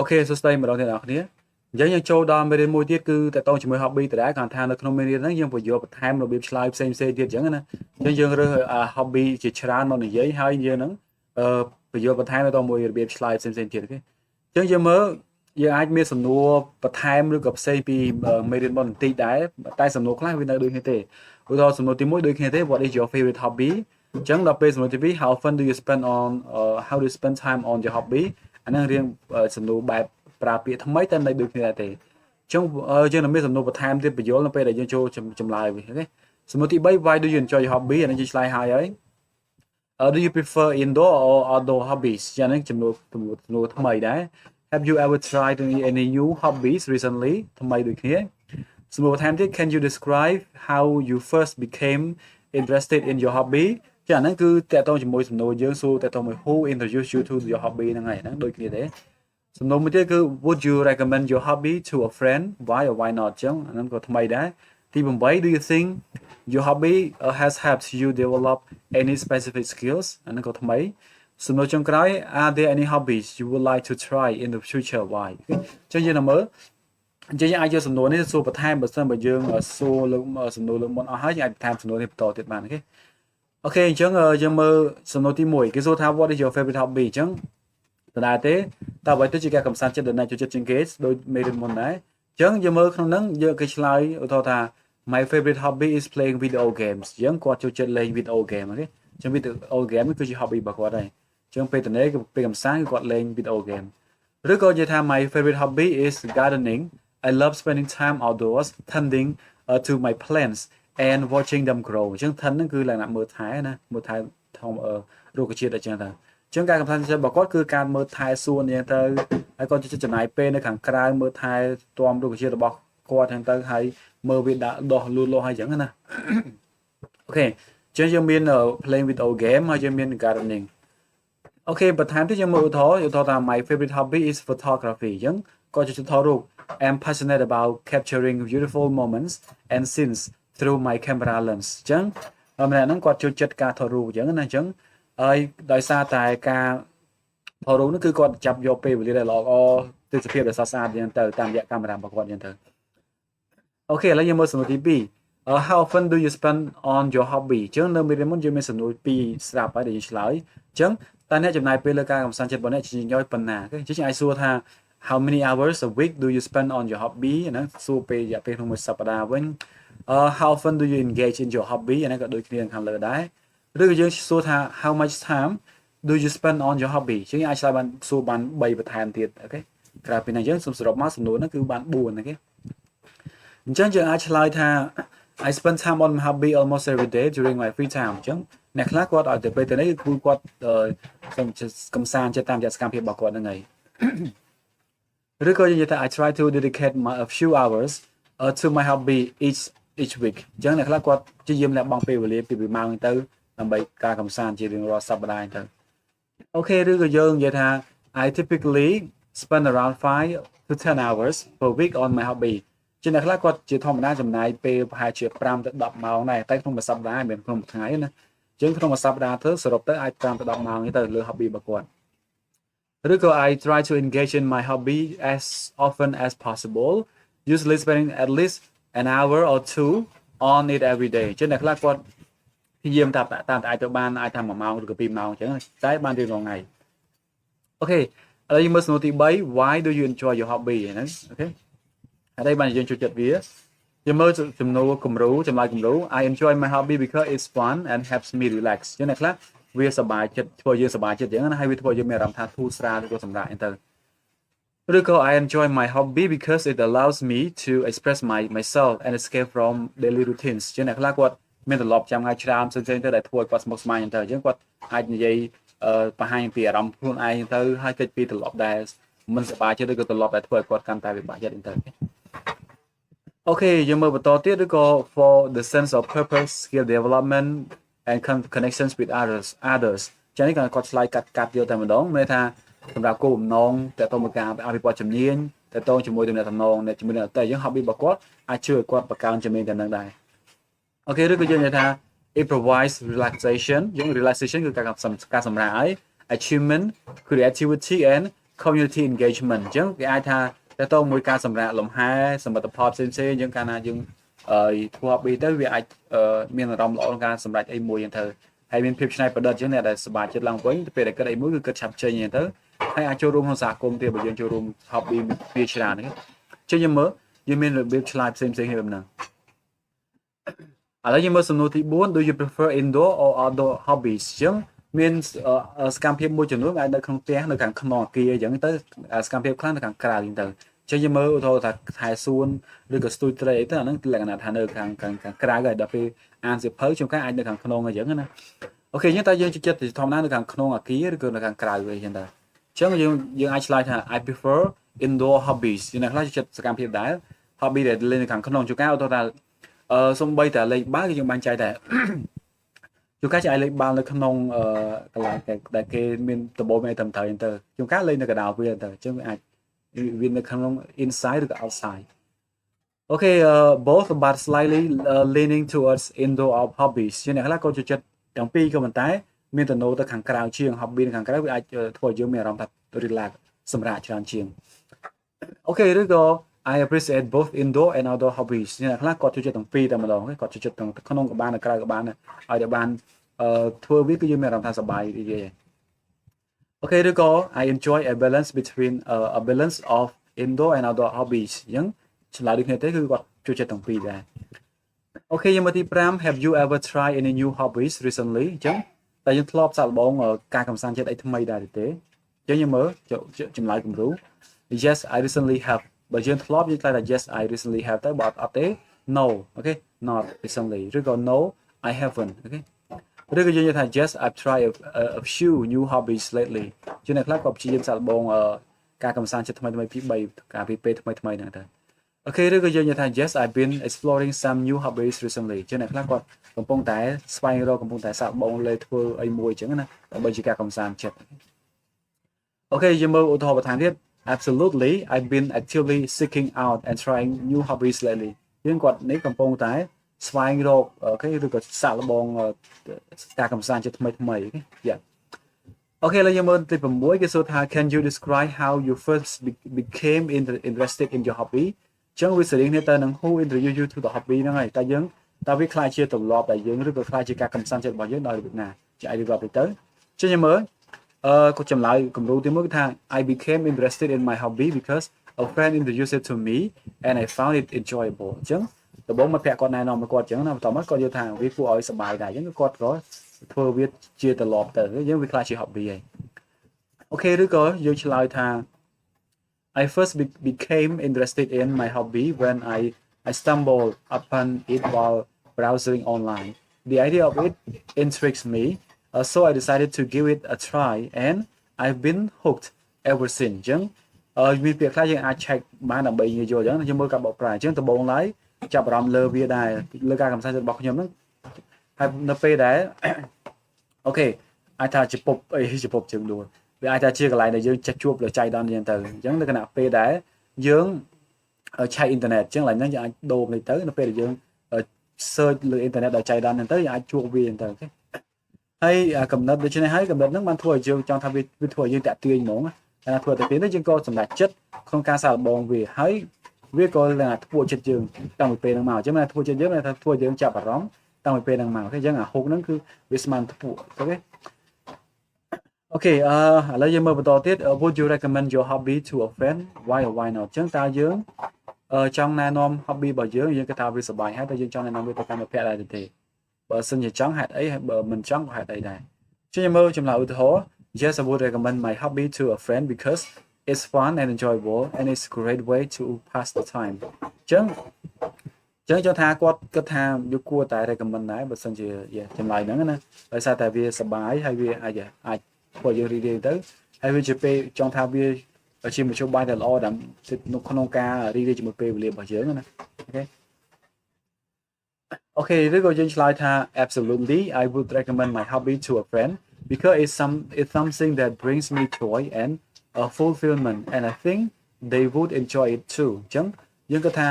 Okay សួស្តីម្ដងទៀតអ្នកគ្នាអញ្ចឹងយើងចូលដល់មេរៀនមួយទៀតគឺតកតងជាមួយ hobby ដដែលគាត់ថានៅក្នុងមេរៀនហ្នឹងយើងបញ្យល់បន្ថែមរបៀបឆ្លើយផ្សេងៗទៀតអញ្ចឹងណាអញ្ចឹងយើងរើស hobby ជាច្រើនមកនិយាយហើយយើងហ្នឹងបញ្យល់បន្ថែមទៅមួយរបៀបឆ្លើយផ្សេងៗទៀតអូខេអញ្ចឹងយើងមើលយើងអាចមានសំណួរបន្ថែមឬក៏ផ្សេងពីមេរៀនមុនបន្តិចដែរតែសំណួរខ្លះវានៅដូចគ្នាទេឧទាហរណ៍សំណួរទី1ដូចគ្នាទេ What is your favorite hobby អញ្ចឹងដល់ពេលសំណួរទី2 How often do you spend on how do you spend time on your hobby អាហ្នឹងរៀងសំណួរបែបប្រើពាក្យថ្មីតែនៅដូចគ្នាដែរទេអញ្ចឹងយើងនឹងមានសំណួរបន្ថែមទៀតបញ្យល់នៅពេលដែលយើងចូលចម្លើយវិញអូខេសំណួរទី3 Why do you enjoy your hobby អានេះយើងឆ្លើយហើយ do you prefer indoor or outdoor hobbies យ៉ាងនេះចំនួនថ្មីដែរ Have you ever tried any new hobbies recently ថ្មីដូចគ្នាសំណួរបន្ថែមទៀត Can you describe how you first became interested in your hobby ចាហ្នឹងគឺតកតងជាមួយសំណួរយើងសួរតកតងមួយ Who introduced you to your hobby ហ្នឹងហើយហ្នឹងដូចគ្នាទេសំណួរមួយទៀតគឺ Would you recommend your hobby to a friend why or why not ចឹងអាហ្នឹងក៏ថ្មីដែរទី8 Do you think your hobby has helped you develop any specific skills អាហ្នឹងក៏ថ្មីសំណួរចុងក្រោយ Are there any hobbies you would like to try in the future why ចឹងយើងនឹងមើលអញ្ចឹងយើងអាចយកសំណួរនេះសួរបន្ថែមបើសិនបើយើងសួរលើសំណួរលើមុនអស់ហើយយើងអាចបន្ថែមសំណួរនេះបន្តទៀតបានអូខេអញ្ចឹងយើងមើលសំណួរទី1គេសួរថា What is your favorite hobby អញ្ចឹងដដែលទេតើអ្វីទៅជាការកំសាន្តចិត្តដែលអ្នកចូលចិត្តជាងគេដូចមេរៀនមុនដែរអញ្ចឹងយើងមើលក្នុងហ្នឹងយើងគេឆ្លើយឧទាហរណ៍ថា My favorite hobby is playing video games អញ្ចឹងគាត់ចូលចិត្តលេង video game អូខេអញ្ចឹង video game គឺជា hobby របស់គាត់ដែរអញ្ចឹងពេលទៅនេះគឺពេលកំសាន្តគឺគាត់លេង video game ឬក៏និយាយថា My favorite hobby is gardening I love spending time outdoors tending to my plants and watching them grow អញ្ចឹង tend ហ្នឹងគឺលក្ខណៈមើលថែណាមើលថែធម្មរុក្ខជាតិអញ្ចឹងទៅអញ្ចឹងការកំសាន្តចិត្តរបស់គាត់គឺការមើលថែសួនអញ្ចឹងទៅហើយគាត់ចូលចិត្តចំណាយពេលនៅខាងក្រៅមើលថែទាំរុក្ខជាតិរបស់គាត់អញ្ចឹងទៅហើយមើលវាដាក់ដុះលូតលាស់ហើយអញ្ចឹងណាអូខេអញ្ចឹងយើងមាន playing video game ហើយយើងមាន gardening អូខេបន្ថែមទៀតយើងមើលឧទាហរណ៍ថា my favorite hobby is photography អញ្ចឹងគាត់ចូលចិត្តថតរូប I'm passionate about capturing beautiful moments and scenes through my camera lens អញ្ចឹងម្នាក់ហ្នឹងគាត់ចូលចិត្តការថតរូបអញ្ចឹងណាអញ្ចឹងហើយដោយសារតែការថតរូបនោះគឺគាត់ចាប់យកពេលវេលាដែលល្អទេសភាពដែលស្អាតអញ្ចឹងទៅតាមរយៈកាមេរ៉ារបស់គាត់អញ្ចឹងទៅអូខេឥឡូវយើងមើលសំណួរទី2 How often do you spend on your hobby អញ្ចឹងនៅមេរៀនមុនយើងមានសំណួរ2ស្រាប់ហើយដែលយើងឆ្លើយអញ្ចឹងតើអ្នកចំណាយពេលលើការកំសាន្តចិត្តរបស់អ្នកជាញយប៉ុណ្ណាគេអញ្ចឹងអាចសួរថា How many hours a week do you spend on your hobby ហ្នឹងសួរពេលរយៈពេលក្នុងមួយសប្តាហ៍វិញHow often do you engage in your hobby អានេះក៏ដូចគ្នាខាងលើដែរឬក៏យើងសួរថា How much time do you spend on your hobby ជាងអាចឆ្លើយបានសួរបាន3បន្ថែមទៀតអូខេក្រៅពីនេះយើងសូមសរុបមកសំណួរហ្នឹងគឺបាន4អូខេអញ្ចឹងយើងអាចឆ្លើយថា I spend time on my hobby almost every day during my free time អញ្ចឹងអ្នកខ្លះគាត់ឲ្យទៅពេលទៅនេះគឺគាត់កំសាន្តចិត្តតាមរយៈសកម្មភាពរបស់គាត់ហ្នឹងហើយឬក៏យើងនិយាយថា I try to dedicate a few hours to my hobby each week អញ្ចឹងអ្នកខ្លះគាត់ព្យាយាមលះបង់ពេលវេលាពីម៉ោងទៅដើម្បីការកំសាន្តជារៀងរាល់សប្តាហ៍ទៅអូខេឬក៏យើងនិយាយថា I typically spend around 5 to 10 hours per week on my hobby ជាអ្នកខ្លះគាត់ជាធម្មតាចំណាយពេលប្រហែលជា5ទៅ10ម៉ោងដែរតែក្នុងមួយសប្តាហ៍មិនក្នុងមួយថ្ងៃណាអញ្ចឹងក្នុងមួយសប្តាហ៍ទៅសរុបទៅអាច5ទៅ10ម៉ោងទៅលើ hobby របស់គាត់ឬក៏ I try to engage in my hobby as often as possible usually spending at least an hour or two on it every day ចឹងអ្នកខ្លះគាត់ព្យាយាមតាមតែអាចទៅបានអាចថា1ម៉ោងឬក៏2ម៉ោងអញ្ចឹងតែបានរៀងរាល់ថ្ងៃអូខេឥឡូវយើងមើលសំណួរទី3 Why do you enjoy your hobby ហ្នឹងអូខេហើយđâyបានយើងចូលចិត្តវាយើងមើលចំនួនគំរូចម្លើយគំរូ I enjoy my hobby because it's fun and helps me relax ចឹងអ្នកខ្លះវាសប្បាយចិត្តធ្វើយើងសប្បាយចិត្តអញ្ចឹងណាហើយវាធ្វើយើងមានអារម្មណ៍ថាធូរស្រាលឬក៏សម្រាកអញ្ចឹងឬក៏ I enjoy my hobby because it allows me to express myself and escape from daily routines ចឹងអ្នកខ្លះគាត់មានទម្លាប់ចាំថ្ងៃច្រើនផ្សេងៗទៅដែលធ្វើឲ្យគាត់ស្មុគស្មាញអញ្ចឹងគាត់អាចនិយាយបង្ហាញពីអារម្មណ៍ខ្លួនឯងទៅហើយគេចពីទម្លាប់ដែលមិនសប្បាយចិត្តឬក៏ទម្លាប់ដែលធ្វើឲ្យគាត់កាន់តែពិបាកចិត្តអញ្ចឹងអូខេយើងមើលបន្តទៀតឬក៏ for the sense of purpose skill development and connections with others ចឹងនេះគាត់ឆ្លើយកាត់យកតែម្ដងមានថាសម្រាប់គោលបំណងតើតើមកការអភិវឌ្ឍជំនាញតើតើជាមួយទំនាក់ទំនងជាមួយនឹងតែយើង hobby របស់គាត់អាចជួយឲ្យគាត់បង្កើនជំនាញទៅនឹងដែរអូខេឬក៏យើងនិយាយថា it provides relaxation យើង relaxation គឺការសម្រាកហើយ achievement creativity and community engagement ចឹងគេអាចថាតើតើមួយការសម្រាប់លំហែសមិទ្ធផលផ្សេងៗយើងកាលណាយើងធ្វើ hobby ទៅវាអាចមានអារម្មណ៍ល្អក្នុងការសម្រេចអីមួយហ្នឹងទៅហើយមានភាពច្នៃប្រឌិតចឹងអ្នកដែលសប្បាយចិត្តឡើងវិញទៅពេលដែលគិតអីមួយគឺគិតឆាប់ចេញហ្នឹងទៅហើយអាចចូលរួមក្នុងសហគមន៍ទៀតបើយើងចូលរួម hobby វាច្រើនហ្នឹងចឹងយើងមើលយើងមានរបៀបឆ្លើយផ្សេងៗគ្នាបែបហ្នឹងឥឡូវយើងមើលសំណួរទី4 Do you prefer indoor or outdoor hobbies ចឹងមានសកម្មភាពមួយចំនួនអាចនៅក្នុងផ្ទះនៅខាងក្នុងអគារអញ្ចឹងទៅសកម្មភាពខ្លះនៅខាងក្រៅអញ្ចឹងទៅចឹងយើងមើលឧទាហរណ៍ថាថែសួនឬក៏ស្ទូចត្រីអីទៅអាហ្នឹងលក្ខណៈថានៅខាងក្រៅហើយដល់ពេលអានសៀវភៅជួនកាលអាចនៅខាងក្នុងអញ្ចឹងណាអូខេអញ្ចឹងតើយើងចិត្តធម្មតានៅខាងក្នុងអគារឬក៏នៅខាងក្រៅអីចឹងទៅអញ្ចឹងយើងអាចឆ្លើយថា I prefer indoor hobbies យើងខ្លះចិត្តសកម្មភាពដែរ hobby ដែលលេងនៅខាងក្នុងជួនកាលឧទាហរណ៍ថាសំបីតែលេងបាល់គឺយើងបាញ់ចែកតែជួនកាលអាចលេងបាល់នៅក្នុងកន្លែងដែលគេមានដំបូលមានត្រឹមត្រូវអញ្ចឹងទៅជួនកាលលេងនៅកណ្ដាលវាទៅអញ្ចឹងវាអាចវានៅក្នុង inside ឬក៏ outside Okay both but slightly leaning towards indoor hobbies ជាអ្នកខ្លះក៏ចូលចិត្តទាំងពីរក៏ប៉ុន្តែមានទំនោរទៅខាងក្រៅជាង hobby នៅខាងក្រៅវាអាចធ្វើឲ្យយើងមានអារម្មណ៍ថា relax សម្រាប់ច្រើនជាង Okay ឬក៏ I appreciate both indoor and outdoor hobbies អ្នកខ្លះគាត់ចូលចិត្តទាំងពីរតែម្ដងគាត់ចូលចិត្តទាំងក្នុងក៏បាននៅក្រៅក៏បានឲ្យតែបានធ្វើវាគឺយើងមានអារម្មណ៍ថាសប្បាយរីករាយ Okay ឬក៏ I enjoy a balance between a balance of indoor and outdoor hobbies អញ្ចឹងឆ្លើយដូចគ្នាទេគឺគាត់ចូលចិត្តទាំងពីរដែរ Okay យើងមកទី5 Have you ever tried any new hobbies recently អញ្ចឹងតែយើងធ្លាប់សាកល្បងការកម្សាន្តចិត្តអីថ្មីដែរទេអញ្ចឹងយើងមើលចម្លើយគំរូ Yes I recently have បើយើងធ្លាប់យើងឆ្លើយថា Yes I recently have ទៅបើអត់ទេ No Okay not recently ឬក៏ No I haven't Okay ឬក៏យើងនិយាយថា Yes I've tried a few new hobbies lately ជាអ្នកខ្លះក៏ព្យាយាមសាកល្បងការកម្សាន្តចិត្តថ្មីៗពី3ការពីពេលថ្មីហ្នឹងទៅ Okay ឬក៏យើងនិយាយថា Yes I've been exploring some new hobbies recently ជាអ្នកខ្លះគាត់កំពុងតែស្វែងរកកំពុងតែសាកល្បងលេធ្វើអីមួយអញ្ចឹងណាដើម្បីជាការកម្សាន្តចិត្ត Okay យើងមើលឧទាហរណ៍បន្ថែមទៀត Absolutely I've been actively seeking out and trying new hobbies lately យើងគាត់នេះកំពុងតែស្វែងរកអូខេឬក៏សាកល្បងការកម្សាន្តចិត្តថ្មីអូខេ Yeah អូខេឥឡូវយើងមើលទី6គេសួរថា Can you describe how you first became interested in your hobby ចឹងវាសេរីគ្នាទៅនឹង Who introduced you to the hobby ហ្នឹងហើយតើយើងតើវាខ្លាចជាទម្លាប់ដែលយើងឬក៏ខ្លាចជាការកម្សាន្តចិត្តរបស់យើងដោយរបៀបណាចាអាចរៀបរាប់ទៅចឹងយើងមើលក៏ចម្លើយគំរូទី1គឺថា I became interested in my hobby because a friend introduced it to me and I found it enjoyable ចឹងដំបូងមិត្តភក្តិគាត់ណែនាំមកគាត់ចឹងណាបន្ទាប់មកគាត់យល់ថាវាគួរឲ្យសប្បាយដែរចឹងគាត់ក៏ធ្វើវាជាទម្លាប់ទៅយើងវាខ្លាចជា hobby ហើយអូខេឬក៏យើងឆ្លើយថា I first became interested in my hobby when I stumbled upon it while browsing online. The idea of it intrigues me, so I decided to give it a try, and I've been hooked ever since. ចឹងមានពាក្យខ្លះយើងអាច check បានដើម្បីនិយាយយល់ចឹងយើងមើលការបកប្រែចឹងដំបូងឡើយចាប់អារម្មណ៍លើវាដែរលើការកម្សាន្តចិត្តរបស់ខ្ញុំហ្នឹងហើយនៅពេលដែលអូខេអាចថាជាពុបអីជាពុបជើងដួលវាអាចថាជាកន្លែងដែលយើងចេះជួបលើចៃដន្យយ៉ាងទៅអញ្ចឹងនៅគណៈពេលដែលយើងឆែកអ៊ីនធឺណិតអញ្ចឹងឡើយហ្នឹងយើងអាចដូរនេះទៅនៅពេលដែលយើង search លើអ៊ីនធឺណិតដោយចៃដន្យហ្នឹងទៅយើងអាចជួបវាហ្នឹងទៅអូខេហើយកំណត់ដូច្នេះហើយកំណត់ហ្នឹងបានធ្វើឲ្យយើងចង់ថាវាធ្វើឲ្យយើងតាក់ទាញហ្មងតែធ្វើតែពេលនេះយើងក៏សម្រេចចិត្តក្នុងការសាកល្បងវាហើយវាក៏ថាធ្វើចិត្តយើងតាំងពីពេលហ្នឹងមកអញ្ចឹងធ្វើចិត្តយើងថាធ្វើយើងចាប់អារម្មណ៍តាំងពីពេលហ្នឹងមកអូខេអញ្ចឹងអាហុកហ្នឹងគឺវាស្មានធ្វើអូខេOkay ឥឡូវយើងមើលបន្តទៀត Would you recommend your hobby to a friend why or why not អញ្ចឹងតើយើងចង់ណែនាំ hobby របស់យើងគិតថាវាសប្បាយហើយតើយើងចង់ណែនាំវាទៅកាន់មិត្តភក្តិដែរទេបើសិនជាចង់ហេតុអីហើយបើមិនចង់ក៏ហេតុអីដែរអញ្ចឹងយើងមើលចម្លើយឧទាហរណ៍ Yes I would recommend my hobby to a friend because it's fun and enjoyable and it's a great way to pass the time អញ្ចឹងចង់ថាគាត់គិតថាវាគួរតែ recommend ដែរបើសិនជាចម្លើយហ្នឹងណាដោយសារតែវាសប្បាយហើយវាអាចព្រោះយើងរីករាយទៅហើយវាជាពេលចង់ថាវាជាមធ្យោបាយដែលល្អដើម្បីនៅក្នុងការរីករាយជាមួយពេលវេលារបស់យើងណាអូខេឬក៏យើងឆ្លើយថា Absolutely I would recommend my hobby to a friend because it's something that brings me joy and fulfillment and I think they would enjoy it too អញ្ចឹងយើងគិតថា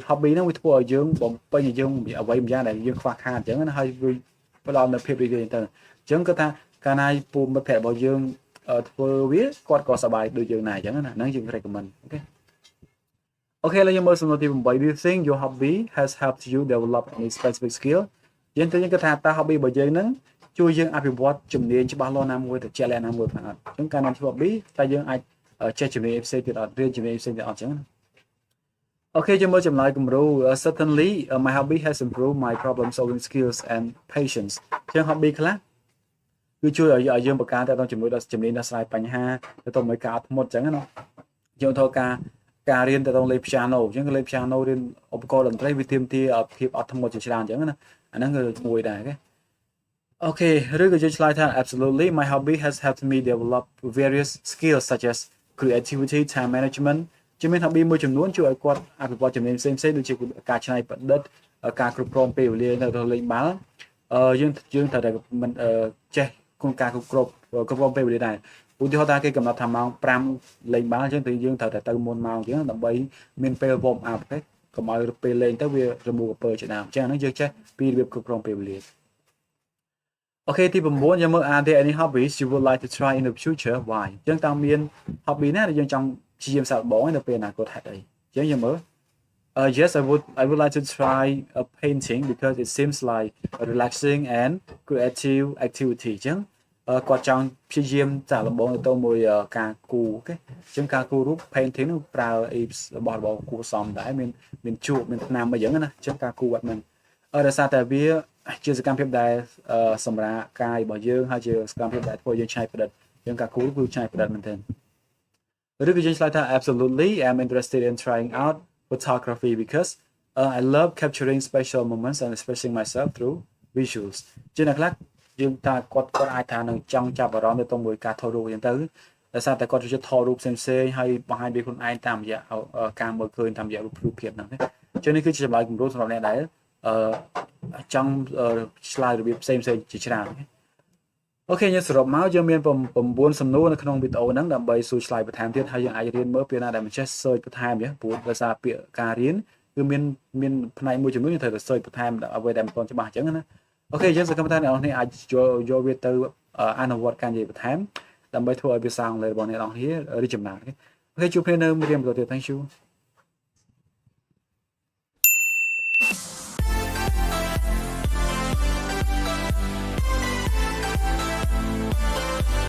hobby ហ្នឹងវាធ្វើឲ្យយើងបំពេញឲ្យយើងអ្វីម្យ៉ាងដែលយើងខ្វះខាតអញ្ចឹងណាហើយវាផ្ដល់នូវភាពរីករាយទៅអញ្ចឹងគិតថាកាលណាពូមិត្តភក្តិរបស់យើង ធ្វើវាគាត់ក៏សប្បាយដូចយើងដែរអញ្ចឹងណាហ្នឹងយើង recommend អូខេឥឡូវយើងមើលសំណួរទី8 Do you think your hobby has helped you develop any specific skill យើងគិតថាតើ hobby របស់យើងហ្នឹងជួយយើងអភិវឌ្ឍជំនាញច្បាស់លាស់ណាមួយទៅជាក់លាក់ណាមួយផងអត់អញ្ចឹងការនាំធ្វើ hobby តើយើងអាចចេះជំនាញផ្សេងទៀតអត់រៀនជំនាញផ្សេងទៀតអត់អញ្ចឹងណាអូខេយើងមើលចម្លើយគំរូ certainly my hobby has improved my problem solving skills and patience អញ្ចឹង hobby ខ្លះគឺជួយឲ្យយើងបង្កើនទៅដល់ជំនាញដោះស្រាយបញ្ហាទៅទៅមួយការអត់ធ្មត់អញ្ចឹងណាយើងធ្វើការរៀនទៅដល់លេង piano អញ្ចឹងលេង piano រៀនឧបករណ៍តន្ត្រីវាទាមទារភាពអត់ធ្មត់ជាច្រើនអញ្ចឹងណាអាហ្នឹងគឺមួយដែរគេអូខេឬក៏យើងឆ្លើយថា absolutely my hobby has helped me develop various skills such as creativity time management ជាមាន hobby មួយចំនួនជួយឲ្យគាត់អភិវឌ្ឍជំនាញផ្សេងៗដូចជាការច្នៃប្រឌិតការគ្រប់គ្រងពេលវេលានៅទៅលេងបាល់យើងត្រូវតែមិនចេះក្នុងការគ្រប់គ្រងពេលវេលាដែរឧទាហរណ៍ថាគេកំណត់ថាម៉ោង5លេងបាល់អញ្ចឹងយើងត្រូវតែទៅមុនម៉ោងអញ្ចឹងដើម្បីមានពេល warm up ទេកុំឲ្យពេលលេងទៅវារមួលពើជាដើមអញ្ចឹងហ្នឹងយើងចេះពីរបៀបគ្រប់គ្រងពេលវេលាអូខេទី9យើងមើល Are there any hobbies you would like to try in the future why អញ្ចឹងតើមាន hobby ណាដែលយើងចង់ព្យាយាមសាកល្បងនៅពេលអនាគតហេតុអីអញ្ចឹងយើងមើលyes I would like to try painting because it seems like a relaxing and creative activity អញ្ចឹងគាត់ចង់ព្យាយាមសាកល្បងទៅមួយការគូអូខេអញ្ចឹងការគូរូប painting នោះប្រើរបស់គូសំដែរមានជក់មានថ្នាំអីចឹងណាអញ្ចឹងការគូអត់មែនដោយសារតែវាជាសកម្មភាពដែលសម្រាប់កាយរបស់យើងហើយជាសកម្មភាពដែលធ្វើយើងច្នៃប្រឌិតអញ្ចឹងការគូគឺច្នៃប្រឌិតមែនទែនឬក៏យើងឆ្លើយថា absolutely I'm interested in trying out photography because I love capturing special moments and expressing myself through visuals ជាអ្នកខ្លះយើងថាគាត់អាចថានឹងចង់ចាប់អារម្មណ៍ទៅមួយការថតរូបអញ្ចឹងទៅដោយសារតែគាត់ចូលចិត្តថតរូបផ្សេងៗហើយបង្ហាញពីខ្លួនឯងតាមរយៈការមើលឃើញតាមរយៈរូបភាពហ្នឹងទេអញ្ចឹងនេះគឺជាចម្លើយគំរូសម្រាប់អ្នកដែលចង់ឆ្លើយរបៀបផ្សេងៗជាច្រើនអូខេយើងសរុបមកយើងមាន9សំណួរនៅក្នុងវីដេអូហ្នឹងដើម្បីសួរឆ្លើយបន្ថែមទៀតហើយយើងអាចរៀនមើលពេលណាដែលមិនចេះ search បន្ថែមទេព្រោះដោយសារពាក្យការរៀនគឺមានផ្នែកមួយចំនួនយើងត្រូវតែ search បន្ថែមអ្វីដែលមិនទាន់ច្បាស់អញ្ចឹងណាអូខេយើងសង្ឃឹមថាអ្នកនរគ្នាអាចយកវាទៅអនុវត្តការនិយាយបន្ថែមដើម្បីធ្វើឲ្យភាសាអង់គ្លេសរបស់អ្នកនរគ្នារីកចម្រើនអូខេជួបគ្នានៅមេរៀនបន្តទៀត Thank you